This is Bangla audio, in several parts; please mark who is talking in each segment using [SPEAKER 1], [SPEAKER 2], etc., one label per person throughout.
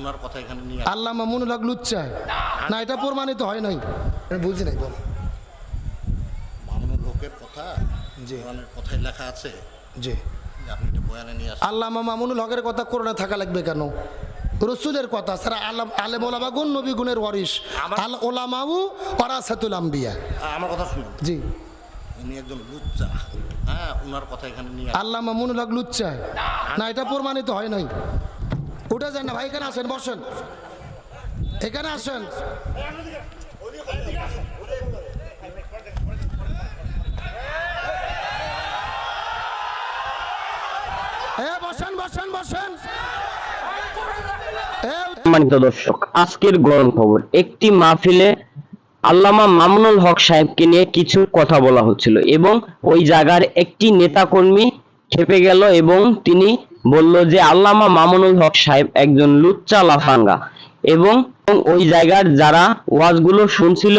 [SPEAKER 1] ওনার কথা এখানে নিয়ে
[SPEAKER 2] আল্লাহ মামুনুল হক লুচ্চা না, এটা প্রমাণিত হয় নাই, বুঝি নাই। বল
[SPEAKER 1] মামুনুল হকের কথা
[SPEAKER 2] জি
[SPEAKER 1] কোরআনের কথায় লেখা আছে
[SPEAKER 2] জি,
[SPEAKER 1] যে আপনি এটা বয়ানে নিয়ে আসেন।
[SPEAKER 2] আল্লামা মামুনুল হকের কথা কোরআনে থাকা লাগবে কেন? রসুলের কথা ছাড়া আলেম ওলামা গুণ নবী গুণের ওয়ারিস, আল ওলামাউ ওয়ারাসাতুল আম্বিয়া।
[SPEAKER 1] আমার কথা শুনুন,
[SPEAKER 2] জি,
[SPEAKER 1] উনি একজন লুচ্চা, হ্যাঁ ওনার কথা এখানে নিয়ে
[SPEAKER 2] আল্লাহ মামুনুল হক লুচ্চা না, এটা প্রমাণিত হয় নাই। উঠে যান না ভাই, এখানে আসেন, বসেন, এখানে আসেন। বসেন বসেন বসেন।
[SPEAKER 3] সম্মানিত দর্শক, আজকের গরম খবর, একটি মাহফিলে আল্লামা মামুনুল হক সাহেবকে নিয়ে কিছু কথা বলা হচ্ছিল এবং ওই জায়গার একটি নেতাকর্মী খেপে গেল এবং তিনি বলল যে আল্লামা মামুনুল হক সাহেব একজন লুচ্চা লাফাঙ্গা, এবং ওই জায়গার যারা ওয়াজগুলো শুনছিল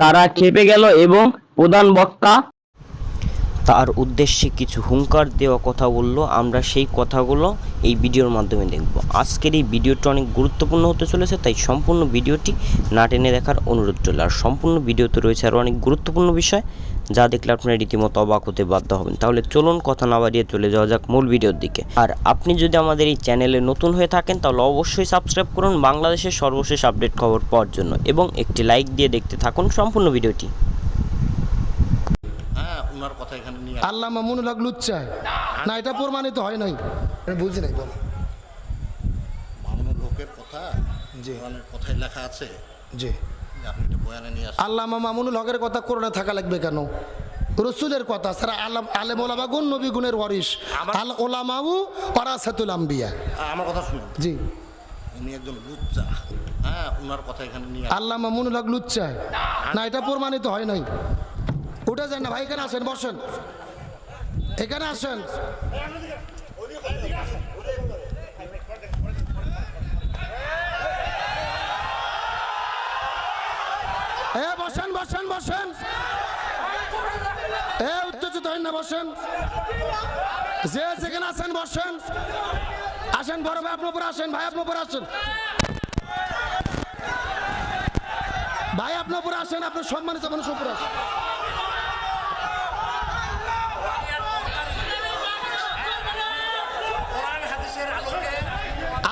[SPEAKER 3] তারা খেপে গেল এবং প্রধান বক্তা তার উদ্দেশ্যে কিছু হুঙ্কার দেওয়া কথা বলল। আমরা সেই কথাগুলো এই ভিডিওর মাধ্যমে দেখব। আজকের এই ভিডিওটি অনেক গুরুত্বপূর্ণ হতে চলেছে, তাই সম্পূর্ণ ভিডিওটি না টেনে দেখার অনুরোধ রইল। আর সম্পূর্ণ ভিডিওতে রয়েছে আরও অনেক গুরুত্বপূর্ণ বিষয়, যা দেখলে আপনারা রীতিমতো অবাক হতে বাধ্য হবেন। তাহলে চলুন কথা না বাড়িয়ে চলে যাওয়া যাক মূল ভিডিওর দিকে। আর আপনি যদি আমাদের এই চ্যানেলে নতুন হয়ে থাকেন তাহলে অবশ্যই সাবস্ক্রাইব করুন বাংলাদেশের সর্বশেষ আপডেট খবর পাওয়ার জন্য, এবং একটি লাইক দিয়ে দেখতে থাকুন সম্পূর্ণ ভিডিওটি।
[SPEAKER 1] ওনার কথা এখানে নিয়ে
[SPEAKER 2] আল্লাহ মামুনুল হক লুচ্চা না, এটা প্রমাণিত হয় নাই, বুঝি নাই। বল
[SPEAKER 1] মামুনুল হকের কথা
[SPEAKER 2] জি
[SPEAKER 1] কোরআনের কথায় লেখা আছে
[SPEAKER 2] জি,
[SPEAKER 1] যে আপনি এটা বয়ানে নিয়ে আসেন।
[SPEAKER 2] আল্লামা মামুনুল হকের কথা কোরআনে থাকা লাগবে কেন? রসুলের কথা ছাড়া আলেম ওলামা গুণ নবী গুণের ওয়ারিস, আল ওলামাউ ওয়ারাসাতুল আম্বিয়া।
[SPEAKER 1] আমার কথা শুনুন,
[SPEAKER 2] জি,
[SPEAKER 1] উনি একজন লুচ্চা, হ্যাঁ ওনার কথা এখানে নিয়ে
[SPEAKER 2] আল্লাহ মামুনুল হক লুচ্চা না, এটা প্রমাণিত হয় নাই। উঠে যান না ভাই, এখানে আসেন, বসেন, এখানে আসেন। বসেন বসেন বসেন। উত্তেজিত হন না, বসেন, যে যেখানে আসেন বসেন। আসেন বড় ভাই, আপনার উপর আসেন, ভাই আপনার উপর আসেন, ভাই আপনার উপর আসেন, আপনার সম্মানিত মানুষ উপর আসেন।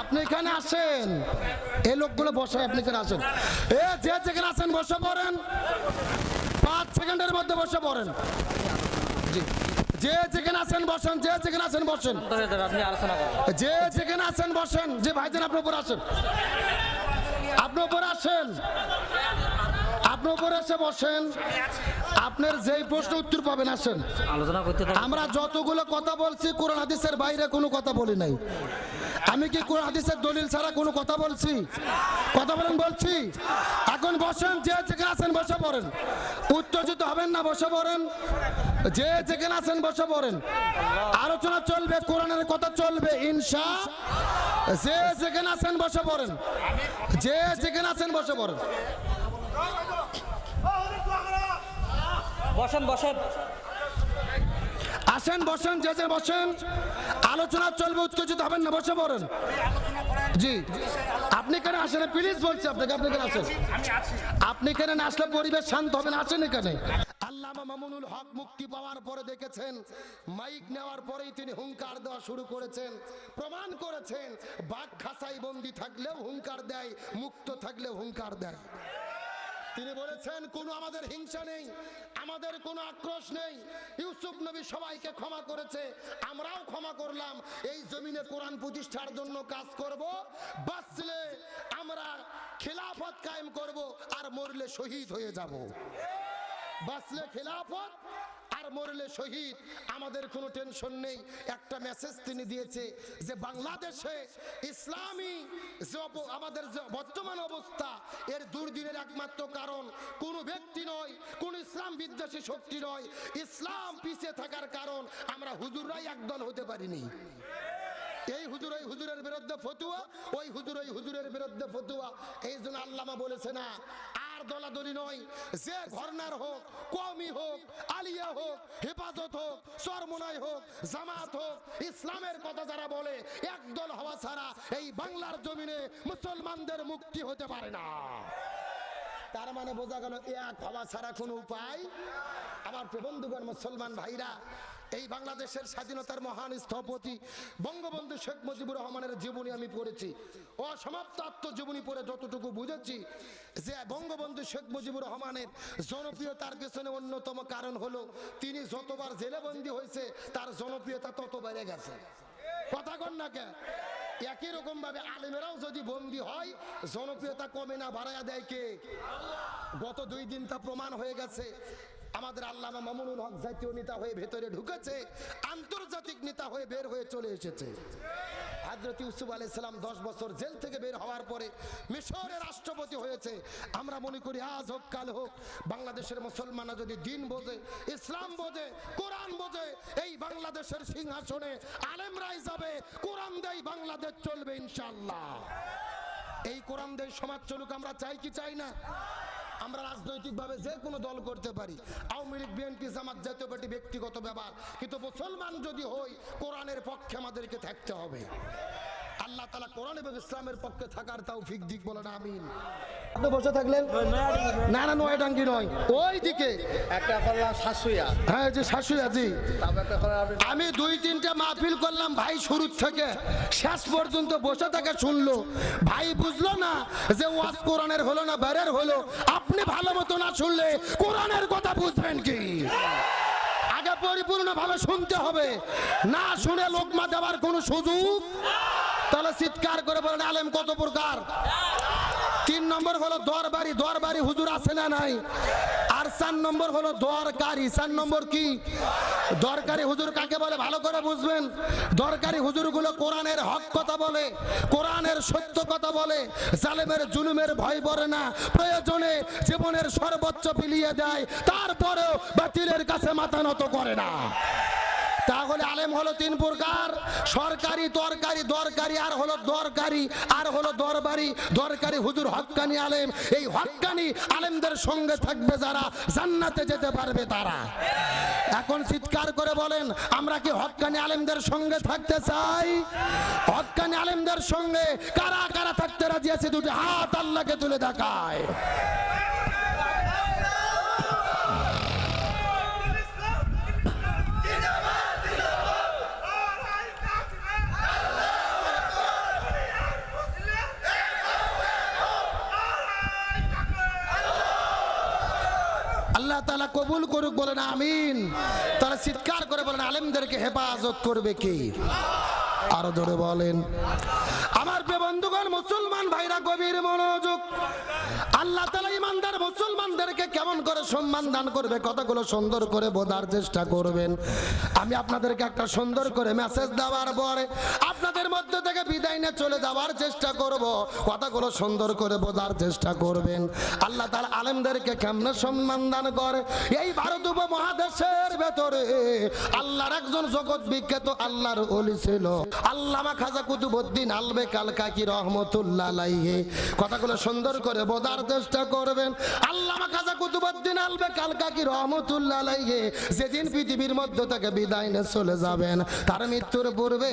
[SPEAKER 2] আপনি এখানে আসেন, এই লোকগুলো বসায়, আপনি এখানে আসেন, যে যেখানে আসেন বসে পড়েন, 5 সেকেন্ডের মধ্যে বসে পড়েন। জি, যে যেখানে আছেন বসেন, যে যেখানে আছেন বসেন, যে যেখানে আছেন বসেন। যে ভাইজান আপনার উপর আসেন, আপনার উপর আসেন, আপনার উপর এসে বসেন। আপনার যেই প্রশ্ন উত্তর পাবেন, আসেন। আমরা যতগুলো কথা বলছি কোরআন হাদিসের বাইরে কোনো কথা বলি নাই। আমি কি কোরআন হাদিসের দলিল ছাড়া কোনো কথা বলছি? কথা বলেন বলছি। এখন বসেন, যে যেখানে আছেন বসে পড়েন, উত্তেজিত হবেন না, বসে পড়েন, যে যেখানে আছেন বসে পড়েন। আলোচনা চলবে, কোরআনের কথা চলবে ইনশাআল্লাহ। যে যেখানে আছেন বসে পড়েন, যে যেখানে আছেন বসে পড়েন।
[SPEAKER 4] বসেন বসেন,
[SPEAKER 2] আসেন বসেন, যে যে বসেন, আলোচনা চলবে, উত্তেজিত হবেন না, বসে পড়েন। জি, আপনি এখানে আসেন, প্লিজ বলছি আপনাকে, আপনি এখানে আসেন। আপনি এখানে না আসলে পরিবেশ শান্ত হবে না, আসেন এখানে। আল্লামা মামুনুল হক মুক্তি পাওয়ার পরে দেখেছেন, মাইক নেওয়ার পরেই তিনি হুঙ্কার দেওয়া শুরু করেছেন, প্রমাণ করেছেন বাঘ খাঁচায় বন্দি থাকলেও হুঙ্কার দেয়, মুক্ত থাকলেও হুঙ্কার দেয়। তিনি বলেছেন কোনো আমাদের হিংসা নেই, আমাদের কোনো আক্রোশ নেই। ইউসুফ নবী সবাইকে ক্ষমা করেছে, আমরাও ক্ষমা করলাম। এই জমিনে কোরআন প্রতিষ্ঠার জন্য কাজ করব, বাঁচলে আমরা খিলাফত কায়েম করব, আর মরলে শহীদ হয়ে যাব। বাঁচলে খিলাফত, আর মরলে শহীদ, আমাদের কোনো টেনশন নেই। একটা মেসেজ তিনি দিয়েছে যে বাংলাদেশে ইসলামী আমাদের যে বর্তমান অবস্থা, এর দুর্দিনের একমাত্র কারণ কোনো ব্যক্তি নয়, কোন ইসলাম বিদ্বেষী শক্তি নয়, ইসলাম পিছিয়ে থাকার কারণ আমরা হুজুররাই একদল হতে পারিনি। এই হুজুর ওই হুজুরের বিরুদ্ধে ফতুয়া, ওই হুজুর ওই হুজুরের বিরুদ্ধে ফতুয়া। এই জন্য আল্লামা বলেছে না, আর আর দলাদলি নয়, যে ঘরনার হোক, কওমি হোক, আলিয়া হোক, হেফাজত হোক, চরমোনাই হোক, জামাত হোক, ইসলামের কথা যারা বলে একদল হওয়া ছাড়া এই বাংলার জমিনে মুসলমানদের মুক্তি হতে পারে না। তার মানে বোঝা গেল এক হওয়া ছাড়া কোনো উপায়। আমার বন্ধুগণ, মুসলমান ভাইরা, এই বাংলাদেশের স্বাধীনতার মহান স্থপতি বঙ্গবন্ধু শেখ মুজিবুর রহমানের জীবনী আমি পড়েছি। অসমাপ্ত আত্মজীবনী পড়ে যতটুকু বুঝেছি যে বঙ্গবন্ধু শেখ মুজিবুর রহমানের জনপ্রিয়তার পেছনে অন্যতম কারণ হলো তিনি যতবার জেলেবন্দি হয়েছে তার জনপ্রিয়তা তত বেড়ে গেছে। কথা কন না কে? একই রকম ভাবে আলেমেরাও যদি বন্দী হয় জনপ্রিয়তা কমে না, বাড়ায়া দেয় কে? গত 2 দিন তা প্রমাণ হয়ে গেছে। আমাদের আল্লামা মামুনুল হক জাতীয় নেতা হয়ে ভেতরে ঢুকেছে, আন্তর্জাতিক নেতা হয়ে বের হয়ে চলে এসেছে। হযরত ইউসুফ আলাইহিস সালাম 10 বছর জেল থেকে বের হওয়ার পরে মিশরের রাষ্ট্রপতি হয়েছে। আমরা মনে করি আজ হোক কাল হোক বাংলাদেশের মুসলমানরা যদি দিন বোঝে, ইসলাম বোঝে, কোরআন বোঝে, এই বাংলাদেশের সিংহাসনে আলেমরাই যাবে, কোরআন দেই বাংলাদেশ চলবে ইনশাআল্লাহ। এই কোরআন দেই সমাজ চলুক আমরা চাই কি চাই না? আমরা রাজনৈতিকভাবে যে কোনো দল করতে পারি, আওয়ামী লীগ, বিএনপি, জামাত, জাতীয় পার্টি ব্যক্তিগত ব্যাপার, কিন্তু মুসলমান যদি হই কোরআনের পক্ষে আমাদেরকে থাকতে হবে। আল্লাহ তাআলা কোরআন এবং ইসলামের পক্ষে থাকার তৌফিক দিক, বলেন আমিন। আপনি বসে থাকলেন না, না নয়ডাঙ্গি নয়, ওই দিকে
[SPEAKER 1] একটা করলাম শাশুয়া,
[SPEAKER 2] হ্যাঁ যে শাশুয়া জি।
[SPEAKER 1] তারপর একটা করলাম
[SPEAKER 2] আমি 2-3টা মাহফিল করলাম, ভাই শুরু থেকে শেষ পর্যন্ত বসে থেকে শুনলো। ভাই বুঝলো না যে ওয়াজ কোরআনের হলো না বাইরের হলো। আপনি ভালো মতো না শুনলে কোরআনের কথা বুঝবেন কি? আগে পরিপূর্ণভাবে শুনতে হবে, না শুনে লোকমা দেওয়ার কোনো সুযোগ। তাহলে চিৎকার করে বলেন আলেম কত প্রকার। 3 নম্বর হলো দরবারি, দরবারি হুজুর আছে না নাই? আর 4 নম্বর হলো দরকারি। 4 নম্বর কি? দরকারি হুজুর কাকে বলে ভালো করে বুঝবেন। দরকারি হুজুরগুলো কোরআনের হক কথা বলে, কোরআনের সত্য কথা বলে, জালেমের জুলুমের ভয় করে না, প্রয়োজনে জীবনের সর্বোচ্চ বিলিয়ে দেয়, তারপরেও বাতিলের কাছে মাথা নত করে না। তাহলে আলেম হলো 3 প্রকার, সরকারি, তরকারি, দরকারি, আর হলো দরকারি, আর হলো দরবারি। দরকারি হুজুর হক্কানি আলেম। এই হক্কানি আলেমদের সঙ্গে থাকবে যারা, জান্নাতে যেতে পারবে তারা। এখন চিৎকার করে বলেন আমরা কি হক্কানি আলেমদের সঙ্গে থাকতে চাই? হক্কানি আলেমদের সঙ্গে কারা কারা থাকতে রাজি আছে? 2টি হাত আল্লাহকে তুলে দেখায়। আল্লাহ তাআলা কবুল করুক, বলেন আমিন। তারা চিৎকার করে বলেন আলেমদেরকে হেফাজত করবে কি? আরো জোরে বলেন। আমার বন্ধুগণ, মুসলমান ভাইরা গভীর মনোযোগ। আল্লাহ তাআলা ইমানদার মুসলমানদেরকে কেমন করে সম্মান দান করবে কথাগুলো সুন্দর করে বোঝার চেষ্টা করবেন। আমি আপনাদেরকে একটা সুন্দর করে মেসেজ দেওয়ার পরে আপনাদের মধ্যে থেকে বিদায় নিয়ে চলে যাওয়ার চেষ্টা করব। কথাগুলো সুন্দর করে বোঝার চেষ্টা করবেন। আল্লাহ তাআলা আলেমদেরকে কেমনে সম্মান দান করে। এই ভারত উপমহাদেশের ভেতরে আল্লাহর একজন জগৎ বিখ্যাত আল্লাহর ওলি ছিল আল্লামা খাজা কুতুবউদ্দিন আলবেক আল কাকি রহমতুল্লাহ আলাইহি। কথাগুলো সুন্দর করে বোঝার চেষ্টা করবেন। আল্লামা খাজা কুতুবউদ্দিন আলবেক আল কাকি রহমতুল্লাহ আলাইহি যেদিন পৃথিবীর মধ্য থেকে বিদায় নিয়ে চলে যাবেন, তার মৃত্যুর পূর্বে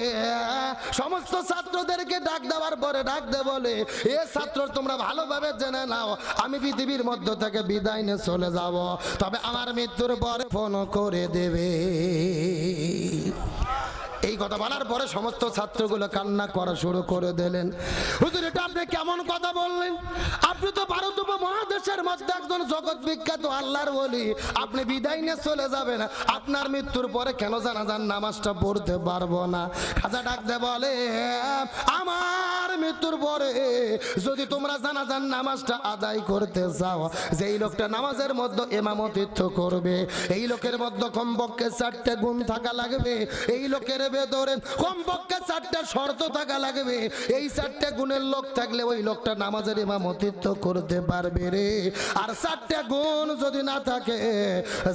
[SPEAKER 2] সমস্ত ছাত্রদেরকে ডাক দেওয়ার পরে ডাক দে বলে, এ ছাত্র তোমরা ভালোভাবে জেনে নাও আমি পৃথিবীর মধ্য থেকে বিদায় নিয়ে চলে যাব, তবে আমার মৃত্যুর পরে ফোন করে দেবে। এই কথা বলার পরে সমস্ত ছাত্রগুলো কান্না করা শুরু করে দিলেন। হুজুর এটা আপনি কেমন কথা বললেন? আপনি তো ভারত উপমহাদেশের মধ্যে একজন জগৎ বিখ্যাত আল্লাহর ওলি, আপনি বিদায় নিয়ে চলে যাবেন, আপনার মৃত্যুর পরে কেন জানাজার নামাজটা পড়তে পারবো না? খাজা ডাক দে বলে, আমার মৃত্যুর পরে যদি তোমরা জানাজার নামাজটা আদায় করতে চাও, যেই লোকটা নামাজের মধ্যে ইমামতিত্ব করবে এই লোকের মধ্যে কমপক্ষে 4টে গুণ থাকা লাগবে। এই লোকের ভেতরে কমপক্ষে 4টে শর্ত থাকা লাগবে। এই 4টে গুণের লোক থাকলে ওই লোকটা নামাজের ইমামতিত্ব করতে পারবে রে। আর 4টে গুণ যদি না থাকে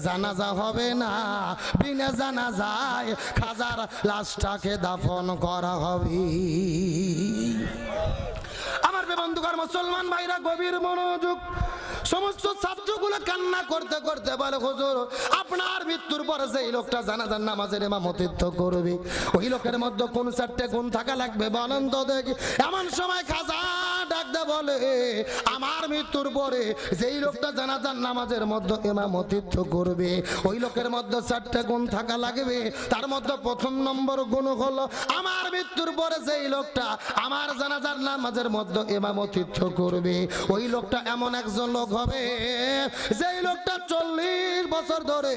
[SPEAKER 2] জানাজা হবে না, বিনা জানাজায় খাজার লাশটাকে দাফন করা হবে। আমার বন্ধুগণ মুসলমান ভাইরা গভীর মনোযোগ। সমস্ত ছাত্রগুলো কান্না করতে করতে বলে, হুজুর আপনার মৃত্যুর পরে যে লোকটা জানাজার নামাজের ইমামতিত্ব করবে, ওই লোকের মধ্যে কোন 4টে গুণ থাকা লাগবে বলেন তো দেখি। এমন সময় খাজা ডাকতে বলে, আমার মৃত্যুর পরে যেই লোকটা জানাজার নামাজের মধ্যে ইমামতিত্ব করবে, ওই লোকের মধ্যে 4টে গুণ থাকা লাগবে। তার মধ্যে প্রথম নম্বর গুণ হলো, আমার মৃত্যুর পরে যেই লোকটা আমার জানাজার নামাজের মধ্যে ইমামতিত্ব করবে, ওই লোকটা এমন একজন লোক হবে যেই লোকটা 40 বছর ধরে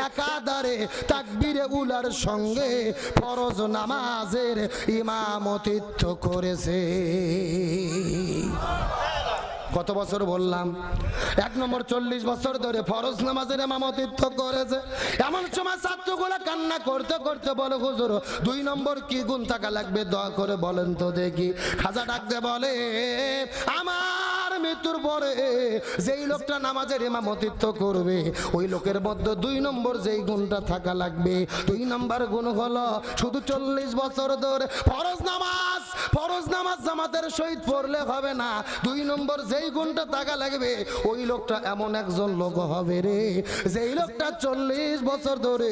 [SPEAKER 2] একাধারে তাকবীরে উলার সঙ্গে ফরজ নামাজের ইমামতিত্ব করেছে। কত বছর বললাম? 1 নম্বর 40 বছর ধরে ফরজ নামাজের ইমামতিত্ব করেছে। এমন সময় ছাত্রগুলো কান্না করতে করতে বলে, হুজুর 2 নম্বর কি গুণ থাকা লাগবে দয়া করে বলেন তো দেখি। খাজা ডাকতে বলে, আমার মৃত্যুর পরে যেই লোকটা নামাজের ইমামতিত্ব করবে, ওই লোকের মধ্যে 2 নম্বর যেই গুণটা থাকা লাগবে, 2 নম্বর গুণ হলো শুধু 40 বছর ধরে ফরজ নামাজ জামাতের সহিত পড়লে হবে না, 2 নম্বর যেই গুণটা থাকা লাগবে, ওই লোকটা এমন একজন লোক হবে রে যেই লোকটা 40 বছর ধরে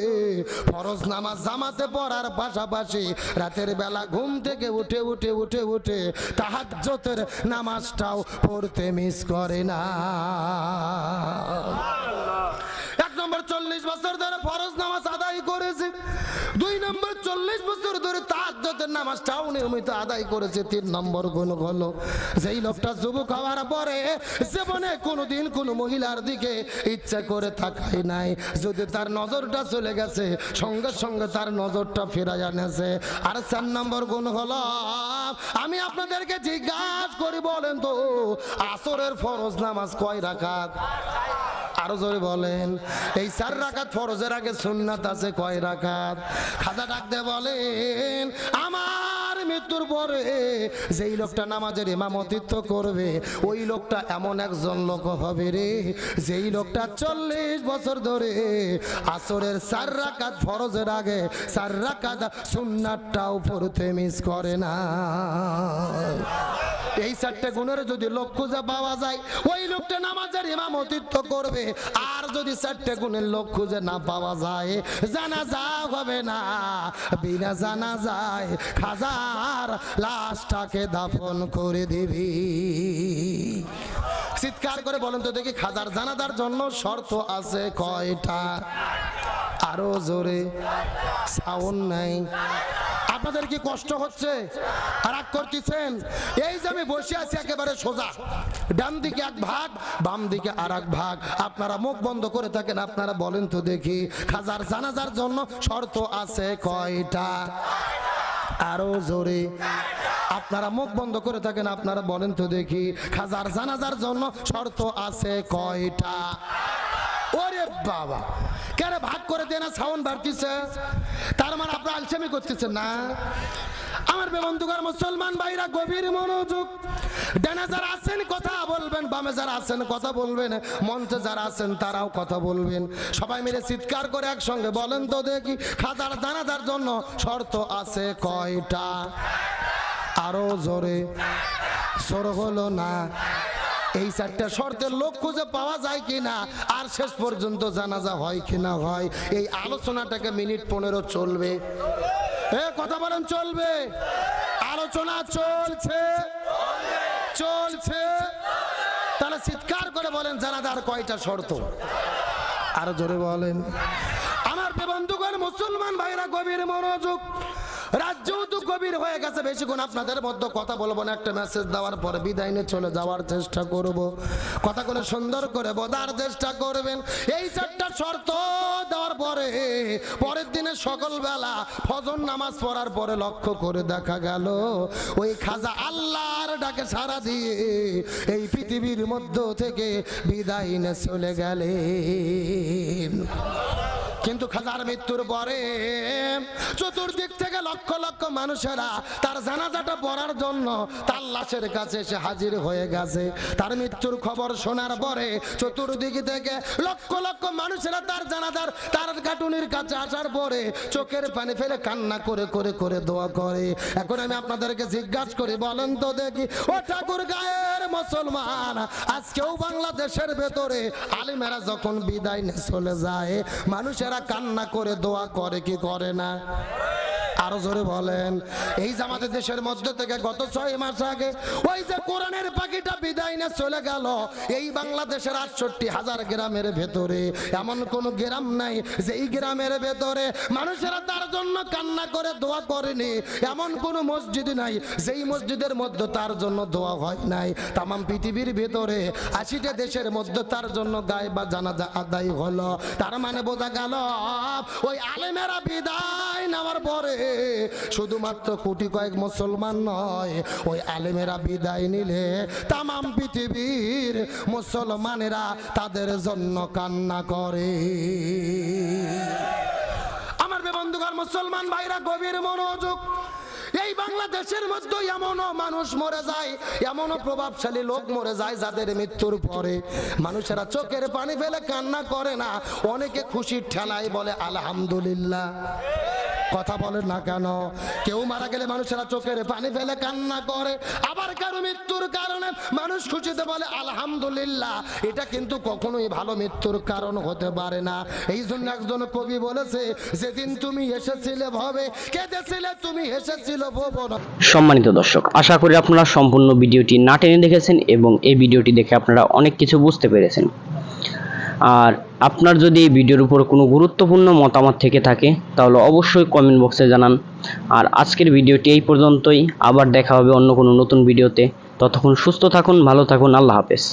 [SPEAKER 2] ফরজ নামাজ জামাতে পড়ার পাশাপাশি রাতের বেলা ঘুম থেকে উঠে তাহাজ্জুদের নামাজটাও পড়তে মিস করে না। 1 নম্বর 40 বছর ধরে ফরজ নামাজ আদায় করেছে, 2 নম্বর 40 বছর ধরে তাহাজ্জুদের নামাজটাও নিয়মিত আদায় করেছে। 3 নম্বর গুণ হলো, যেই লোকটা যুবক হওয়ার পরে জীবনে কোনোদিন কোনো মহিলার দিকে ইচ্ছা করে তাকায় নাই, যদি তার নজরটা চলে গেছে সঙ্গে সঙ্গে তার নজরটা ফেরাই আনেছে। আর 4 নম্বর গুণ হলো, আমি আপনাদেরকে জিজ্ঞাসা করি বলেন তো আসরের ফরজ নামাজ কয় রাকাত? আরো জোরে বলেন। এই 4 রাকাত ফরজের আগে সুন্নাত আছে কয় রাকাত? খাজা ডাকতে বলেন, আমার মৃত্যুর পরে যেই লোকটা নামাজের ইমামতিত্ব করবে, ওই লোকটা এমন একজন লোক হবে রে যেই লোকটা 40 বছর ধরে আসরের 4 রাকাত ফরজের আগে 4 রাকাত সুন্নাতটাও পড়তে মিস করে না। এই 4টে গুণের যদি লোক খুঁজে পাওয়া যায়, ওই লোকটা নামাজের ইমামতিত্ব করবে। আর যদি 4টে গুণের লোক খুঁজে না পাওয়া যায়, জানাজা হবে না, বিনা জানাজায় খাজার লাশটাকে দাফন করে দিবি। চিৎকার করে বলেন তো দেখি, খাজার জানাজার জন্য শর্ত আছে কয়টা? আরো জোরে, সাউন্ড নাই। আপনাদের কি কষ্ট হচ্ছে? রাগ করতেছেন? এই যে আমি বসে আছি একেবারে সোজা, ডান দিকে 1 ভাগ, বাম দিকে আর 1 ভাগ। আপনারা মুখ বন্ধ করে থাকেন, আপনারা বলেন তো দেখি, খাজার জানাজার জন্য শর্ত আছে কয়টা? আরো জোরে। আপনারা মুখ বন্ধ করে থাকেন, আপনারা বলেন তো দেখি, খাজার জানাজার জন্য শর্ত আছে কয়টা? ওরে বাবা, কেন ভাগ করে দেয় না? সাউন্ড বাড়তিছে, তার মানে আপনারা আলসেমি করতেছেন না। আমার বন্ধুগণ মুসলমান ভাইরা গভীর মনোযোগ। ডানে যারা আছেন কথা বলবেন, বামে যারা আছেন কথা বলবেন, মঞ্চে যারা আছেন তারাও কথা বলবেন। সবাই মিলে চিৎকার করে একসঙ্গে বলেন তো দেখি, খাজার জানাজার জন্য শর্ত আছে কয়টা? আরো জোরে, জোর হলো না। এই 4টে শর্তের লোক খুঁজে পাওয়া যায় কিনা, আর শেষ পর্যন্ত জানাজা হয় কিনা হয়, এই আলোচনাটাকে মিনিট 15 চলবে। কথা বলেন, চলবে? আলোচনা চলছে, তাহলে চিৎকার করে বলেন জানাজার কয়টা শর্ত? আরো জোরে বলেন। আমার বন্ধুগণ মুসলমান ভাইরা গভীর মনোযোগ। রাজ্য তো গভীর হয়ে গেছে, বেশিক্ষণ আপনাদের মধ্যে কথা বলবো না। একটা মেসেজ দেওয়ার পর বিদায় নিয়ে চলে যাওয়ার চেষ্টা করব। কথাগুলো সুন্দর করে বোঝার চেষ্টা করবেন। এই 4টা শর্ত দেওয়ার পরে পরের দিনে সকালবেলা ফজর নামাজ পড়ার পরে লক্ষ্য করে দেখা গেল ওই খাজা আল্লাহর ডাকে সাড়া দিয়ে এই পৃথিবীর মধ্য থেকে বিদায় নিয়ে চলে গেলেন। কিন্তু খাজার মৃত্যুর পরে চতুর্দিক থেকে লক্ষ লক্ষ মানুষেরা তার জানাজাটা পড়ার জন্য তার লাশের কাছে এসে হাজির হয়ে গেছে। তার মৃত্যুর খবর শোনার পরে চতুর্দিক থেকে লক্ষ লক্ষ মানুষেরা তার জানাজার তার কাটুনির কাছে আসার পরে চোখের পানি ফেলে কান্না করে করে করে দোয়া করে। এখন আমি আপনাদেরকে জিজ্ঞাসা করি, বলেন তো দেখি, ও ঠাকুর গায়ের মুসলমান, আজকেও বাংলাদেশের ভেতরে আলিমেরা যখন বিদায় নিয়ে চলে যায় মানুষেরা কান্না করে দোয়া করে কি করে না? আরো জোরে বলেন। এই যে আমাদের দেশের মধ্যে থেকে গত 6 মাস আগে ওই যে কোরআনের পাখিটা বিদায় নিয়ে চলে গেল, এই বাংলাদেশের 68,000 গ্রামের ভেতরে এমন কোন গ্রাম নাই যেই গ্রামের ভেতরে মানুষেরা তার জন্য কান্না করে দোয়া করেনি। এমন কোন মসজিদ নাই যেই মসজিদের মধ্যে তার জন্য দোয়া হয় নাই। তামাম পৃথিবীর ভেতরে 80টা দেশের মধ্যে তার জন্য গায়ে বা জানাজা আদায় হলো। তার মানে বোঝা গেল ওই আলেমেরা বিদায় নেওয়ার পরে শুধুমাত্র কোটি কয়েক মুসলমান নয়, ওই আলেমেরা বিদায় নিলে তামাম পৃথিবীর মুসলমানেরা তাদের জন্য কান্না করে। আমার বন্ধুগণ, মুসলমান ভাইরা গভীর মনোযোগ। এই বাংলাদেশের মধ্যে এমনও মানুষ মরে যায়, এমনও প্রভাবশালী লোক মরে যায় যাদের মৃত্যুর পরে মানুষেরা চোখের পানি ফেলে কান্না করে না, অনেকে খুশির ঠেলায় বলে আলহামদুলিল্লাহ। কথা বলেন না কেন? কেউ মারা গেলে মানুষেরা চোখের পানি ফেলে কান্না করে, আবার কারো মৃত্যুর কারণে মানুষ খুশিতে বলে আলহামদুলিল্লাহ। এটা কিন্তু কখনোই ভালো মৃত্যুর কারণ হতে পারে না। এই জন্য একজন কবি বলেছে, যেদিন তুমি এসেছিলে ভবে কেঁদেছিলে, তুমি এসেছিলে ভুবন।
[SPEAKER 3] সম্মানিত দর্শক, আশা করি আপনারা সম্পূর্ণ ভিডিওটি না টেনে দেখেছেন এবং এই ভিডিওটি দেখে আপনারা অনেক কিছু বুঝতে পেরেছেন। আর আপনার যদি এই ভিডিওর উপর কোনো গুরুত্বপূর্ণ মতামত থেকে থাকে তাহলে অবশ্যই কমেন্ট বক্সে জানান। আর আজকের ভিডিওটি এই পর্যন্তই, আবার দেখা হবে অন্য কোনো নতুন ভিডিওতে। ততক্ষণ সুস্থ থাকুন, ভালো থাকুন, আল্লাহ হাফেজ।